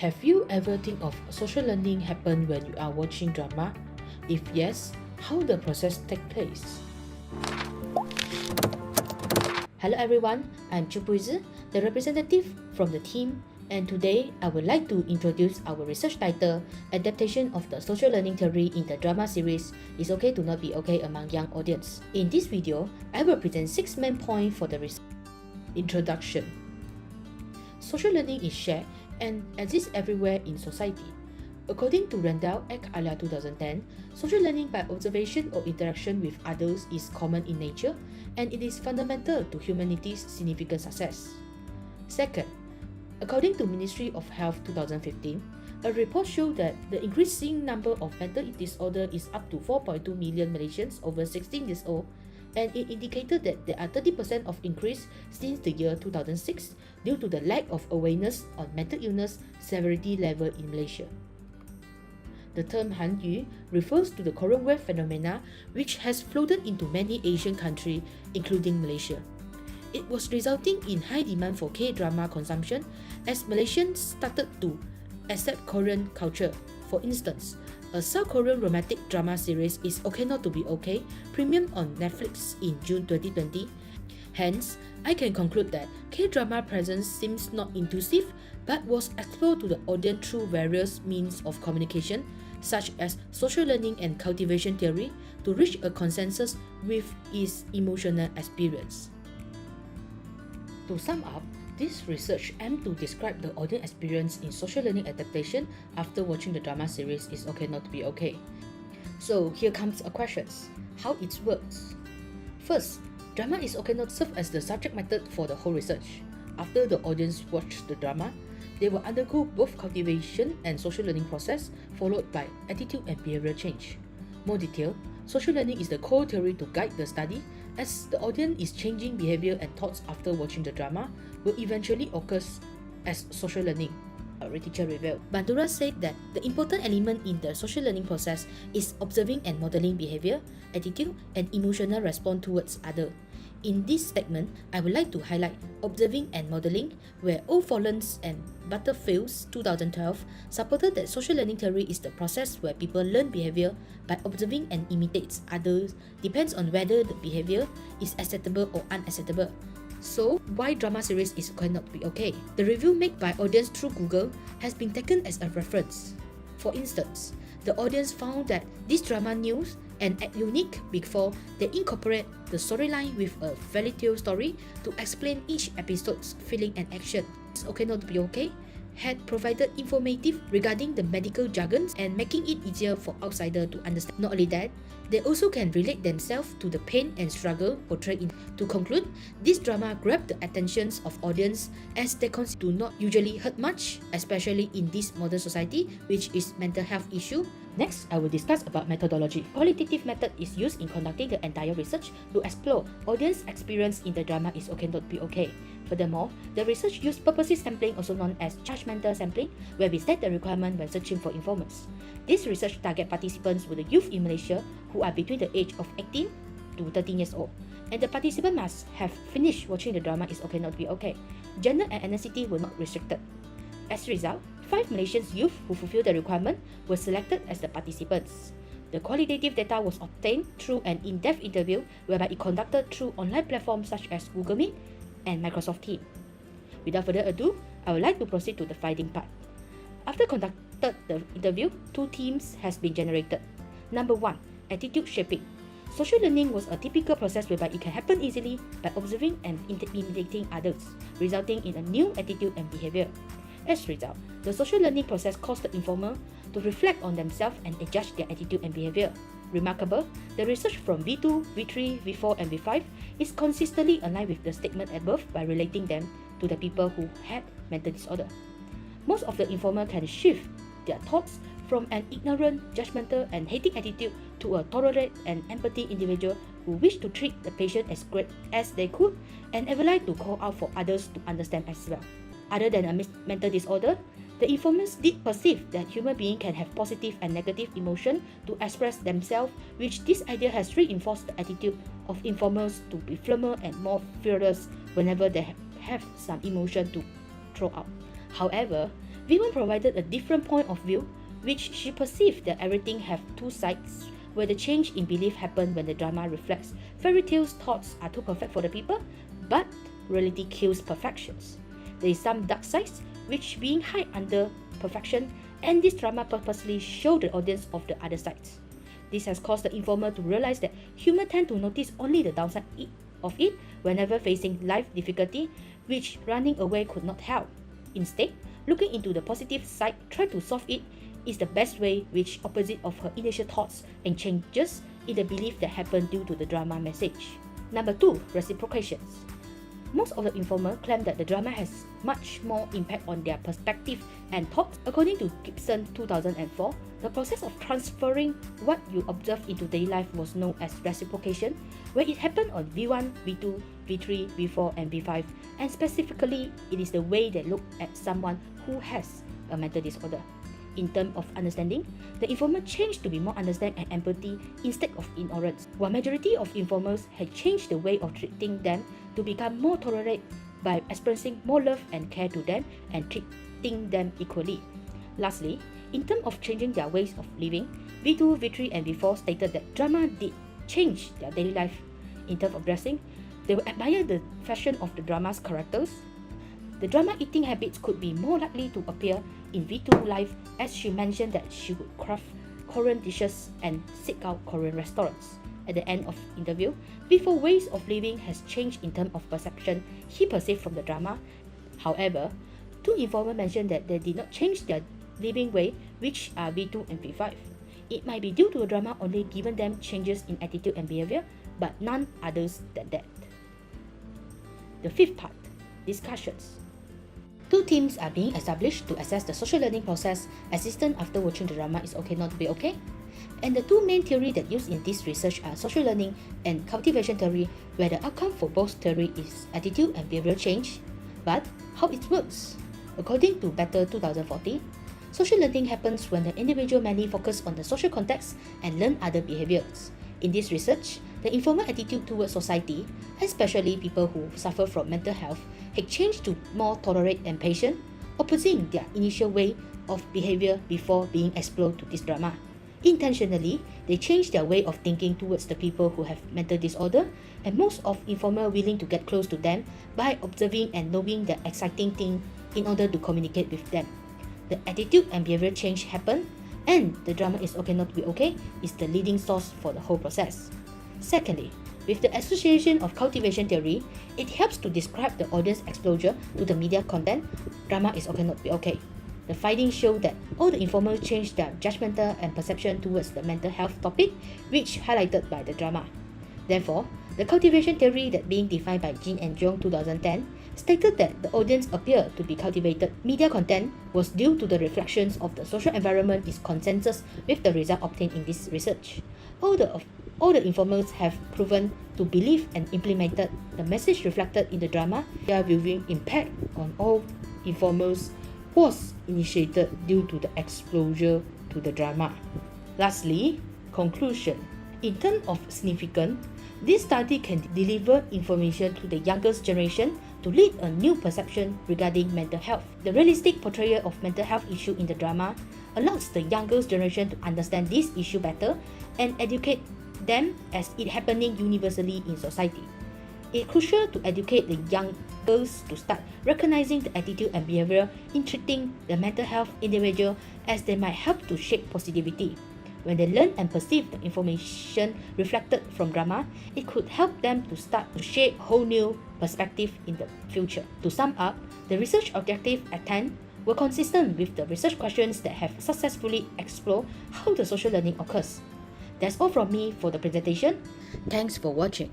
Have you ever think of social learning happen when you are watching drama? If yes, how the process take place? Hello everyone, I'm Chu Puizi, the representative from the team, and today I would like to introduce our research title, Adaptation of the Social Learning Theory in the Drama Series Is Okay to Not Be Okay Among Young Audience. In this video, I will present 6 main points for the research. Introduction. Social learning is shared and exists everywhere in society. According to Randall et al. 2010, social learning by observation or interaction with others is common in nature and it is fundamental to humanity's significant success. Second, according to Ministry of Health 2015, a report showed that the increasing number of mental disorder is up to 4.2 million Malaysians over 16 years old, and it indicated that there are 30% of increase since the year 2006 due to the lack of awareness on mental illness severity level in Malaysia. The term Hanyu refers to the Korean wave phenomena which has flooded into many Asian countries, including Malaysia. It was resulting in high demand for K-drama consumption as Malaysians started to accept Korean culture. For instance, a South Korean romantic drama series is Okay Not to Be Okay premiered on Netflix in June 2020. Hence, I can conclude that K-drama presence seems not intrusive but was explored to the audience through various means of communication such as social learning and cultivation theory to reach a consensus with its emotional experience. To sum up, this research aimed to describe the audience experience in social learning adaptation after watching the drama series Is Okay Not to Be Okay. So here comes a questions. How it works? First, drama Is Okay Not serve as the subject matter for the whole research. After the audience watched the drama, they will undergo both cultivation and social learning process followed by attitude and behavior change. More detail, social learning is the core theory to guide the study as the audience is changing behavior and thoughts after watching the drama will eventually occur as social learning. Our teacher revealed. Bandura said that the important element in the social learning process is observing and modeling behavior, attitude, and emotional response towards others. In this segment, I would like to highlight observing and modeling, where O. Follens and Butterfields 2012 supported that social learning theory is the process where people learn behavior by observing and imitates others, depends on whether the behavior is acceptable or unacceptable. So, why drama series Is Okay Not to Be Okay? The review made by audience through Google has been taken as a reference. For instance, the audience found that this drama news and unique before they incorporate the storyline with a fairy tale story to explain each episode's feeling and action. It's Okay Not to Be Okay had provided informative regarding the medical jargons and making it easier for outsiders to understand. Not only that, they also can relate themselves to the pain and struggle portrayed in. To conclude, this drama grabbed the attentions of audience as they do not usually hurt much, especially in this modern society, which is mental health issue. Next, I will discuss about methodology. Qualitative method is used in conducting the entire research to explore audience experience in the drama Is Okay Not to Be Okay. Furthermore, the research used purposive sampling, also known as judgmental sampling, where we set the requirement when searching for informants. This research target participants were the youth in Malaysia who are between the age of 18 to 13 years old, and the participant must have finished watching the drama Is Okay Not to Be Okay. Gender and ethnicity were not restricted. As a result, 5 Malaysian youth who fulfilled the requirement were selected as the participants. The qualitative data was obtained through an in-depth interview whereby it conducted through online platforms such as Google Meet and Microsoft Teams. Without further ado, I would like to proceed to the finding part. After conducted the interview, 2 teams has been generated. Number 1, attitude shaping. Social learning was a typical process whereby it can happen easily by observing and imitating others, resulting in a new attitude and behavior. As a result, the social learning process caused the informer to reflect on themselves and adjust their attitude and behavior. Remarkable, the research from V2, V3, V4, and V5 is consistently aligned with the statement above by relating them to the people who had mental disorder. Most of the informer can shift their thoughts from an ignorant, judgmental, and hating attitude to a tolerant and empathic individual who wish to treat the patient as great as they could and ever like to call out for others to understand as well. Other than a mental disorder, the informers did perceive that human beings can have positive and negative emotion to express themselves, which this idea has reinforced the attitude of informers to be firmer and more fearless whenever they have some emotion to throw out. However, V1 provided a different point of view, which she perceived that everything have two sides, where the change in belief happened when the drama reflects fairy tales thoughts are too perfect for the people, but reality kills perfections. There is some dark sides which being hide under perfection, and this drama purposely showed the audience of the other sides. This has caused the informer to realize that humans tend to notice only the downside of it whenever facing life difficulty, which running away could not help. Instead, looking into the positive side, try to solve it is the best way, which opposite of her initial thoughts and changes in the belief that happened due to the drama message. Number 2, reciprocations. Most of the informers claim that the drama has much more impact on their perspective and thoughts. According to Gibson 2004, the process of transferring what you observe into daily life was known as reciprocation, where it happened on V1, V2, V3, V4, and V5, and specifically, it is the way they look at someone who has a mental disorder. In terms of understanding, the informer changed to be more understanding and empathy instead of ignorance, while majority of informers had changed the way of treating them to become more tolerant by expressing more love and care to them and treating them equally. Lastly, in terms of changing their ways of living, V2, V3, and V4 stated that drama did change their daily life. In terms of dressing, they would admire the fashion of the drama's characters. The drama eating habits could be more likely to appear in V2 life, as she mentioned that she would craft Korean dishes and seek out Korean restaurants. At the end of interview, V4 ways of living has changed in terms of perception he perceived from the drama. However, two informers mentioned that they did not change their living way, which are V2 and V5. It might be due to a drama only given them changes in attitude and behavior, but none others than that. The fifth part, discussions. Two teams are being established to assess the social learning process assistant after watching the drama is okay not to be okay. And the two main theories that used in this research are social learning and cultivation theory, where the outcome for both theory is attitude and behavioral change. But how it works? According to Better 2040, social learning happens when the individual mainly focus on the social context and learn other behaviors. In this research, the informal attitude towards society, especially people who suffer from mental health, had changed to more tolerant and patient, opposing their initial way of behavior before being exposed to this drama. Intentionally, they changed their way of thinking towards the people who have mental disorder, and most of informer willing to get close to them by observing and knowing the exciting thing in order to communicate with them. The attitude and behavior change happen, and the drama is okay not to be okay is the leading source for the whole process. Secondly, with the association of cultivation theory, it helps to describe the audience exposure to the media content. Drama is okay not to be okay. The findings show that all the informers changed their judgmental and perception towards the mental health topic, which highlighted by the drama. Therefore, the cultivation theory that being defined by Jin and Jung 2010 stated that the audience appeared to be cultivated media content was due to the reflections of the social environment is consensus with the result obtained in this research. All the informers have proven to believe and implemented the message reflected in the drama. Their viewing impact on all informers was initiated due to the exposure to the drama. Lastly, conclusion. In terms of significance, this study can deliver information to the youngest generation to lead a new perception regarding mental health. The realistic portrayal of mental health issue in the drama allows the youngest generation to understand this issue better and educate them as it happening universally in society. It's crucial to educate the young girls to start recognizing the attitude and behavior in treating the mental health individual, as they might help to shape positivity. When they learn and perceive the information reflected from drama, it could help them to start to shape a whole new perspective in the future. To sum up, the research objectives at 10 were consistent with the research questions that have successfully explored how the social learning occurs. That's all from me for the presentation. Thanks for watching.